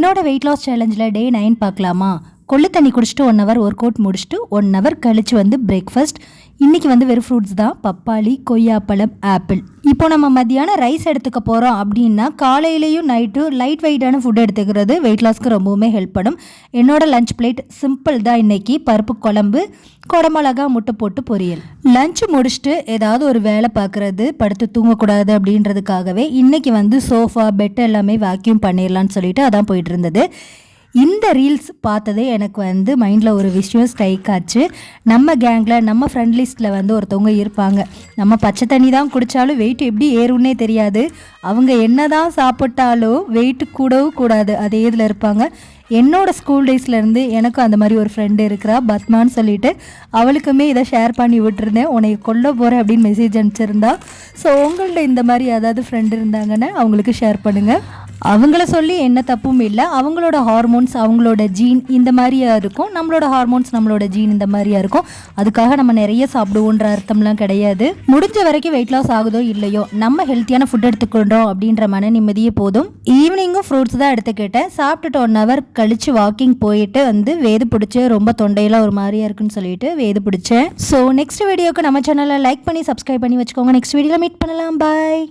என்னோட weight loss சேலஞ்சில் டே 9 பார்க்கலாமா? கொள்ளு தண்ணி குடிச்சிட்டு 1 ஹவர் ஒர்க் அவுட் முடிச்சுட்டு 1 ஹவர் கழிச்சு வந்து பிரேக்ஃபாஸ்ட். இன்றைக்கி வந்து வெறும் ஃப்ரூட்ஸ் தான், பப்பாளி, கொய்யாப்பழம், ஆப்பிள். இப்போ நம்ம மத்தியானம் ரைஸ் எடுத்துக்க போகிறோம் அப்படின்னா காலையிலையும் நைட்டும் லைட் வெயிட்டான ஃபுட் எடுத்துக்கிறது வெயிட் லாஸ்க்கு ரொம்பவுமே ஹெல்ப் பண்ணும். என்னோட லஞ்ச் பிளேட் சிம்பிள் தான். இன்றைக்கி பருப்பு குழம்பு, குடமிளகா, முட்டை போட்டு பொரியல். லஞ்சு முடிச்சுட்டு ஏதாவது ஒரு வேலை பார்க்குறது, படுத்து தூங்கக்கூடாது அப்படின்றதுக்காகவே இன்றைக்கி வந்து சோஃபா, பெட் எல்லாமே வேக்யூம் பண்ணிடலான்னு சொல்லிட்டு அதான் போயிட்டு இருந்தது. இந்த ரீல்ஸ் பார்த்ததே எனக்கு வந்து மைண்டில் ஒரு விஷயம் ஸ்ட்ரைக் ஆச்சு. நம்ம கேங்கில், நம்ம ஃப்ரெண்ட் லிஸ்ட்டில் வந்து ஒருத்தவங்க இருப்பாங்க. நம்ம பச்சை தண்ணி தான் குடித்தாலும் வெயிட் எப்படி ஏறும்னே தெரியாது. அவங்க என்ன தான் சாப்பிட்டாலும் வெயிட்டு கூடவும் கூடாது, அதே இதில் இருப்பாங்க. என்னோடய ஸ்கூல் டேஸ்லேருந்து எனக்கும் அந்த மாதிரி ஒரு ஃப்ரெண்டு இருக்கிறா, பத்மான்னு சொல்லிட்டு. அவளுக்குமே இதை ஷேர் பண்ணி விட்டுருந்தேன், உன்னை கொல்ல போகிறேன் அப்படின்னு மெசேஜ் அனுப்பிச்சிருந்தா. ஸோ உங்கள்ட்ட இந்த மாதிரி ஏதாவது ஃப்ரெண்டு இருந்தாங்கன்னு அவங்களுக்கு ஷேர் பண்ணுங்கள். அவங்கள சொல்லி என்ன தப்பும் இல்லை. அவங்களோட ஹார்மோன்ஸ், அவங்களோட ஜீன் இந்த மாதிரியா இருக்கும், நம்மளோட ஹார்மோன்ஸ், நம்மளோட ஜீன் இந்த மாதிரியா இருக்கும். அதுக்காக நம்ம நிறைய சாப்பிடுவோன்ற அர்த்தம்லாம் கிடையாது. முடிஞ்ச வரைக்கும் வெயிட் லாஸ் ஆகுதோ இல்லையோ, நம்ம ஹெல்த்தியான ஃபுட் எடுத்துக்கொண்டோம் அப்படின்ற மன நிம்மதியே போதும். ஈவினிங்கும் ஃப்ரூட்ஸ் தான் எடுத்துக்கிட்டேன். சாப்பிட்டுட்டு 1 ஹவர் கழிச்சு வாக்கிங் போயிட்டு வந்து வேது பிடிச்சி, ரொம்ப தொண்டையெல்லாம் ஒரு மாதிரியா இருக்குன்னு சொல்லிட்டு வேது பிடிச்சேன். ஸோ நெக்ஸ்ட் வீடியோக்கு நம்ம சேனலை லைக் பண்ணி சப்ஸ்கிரைப் பண்ணி வச்சுக்கோங்க. நெக்ஸ்ட் வீடியோவில் மீட் பண்ணலாம். பாய்.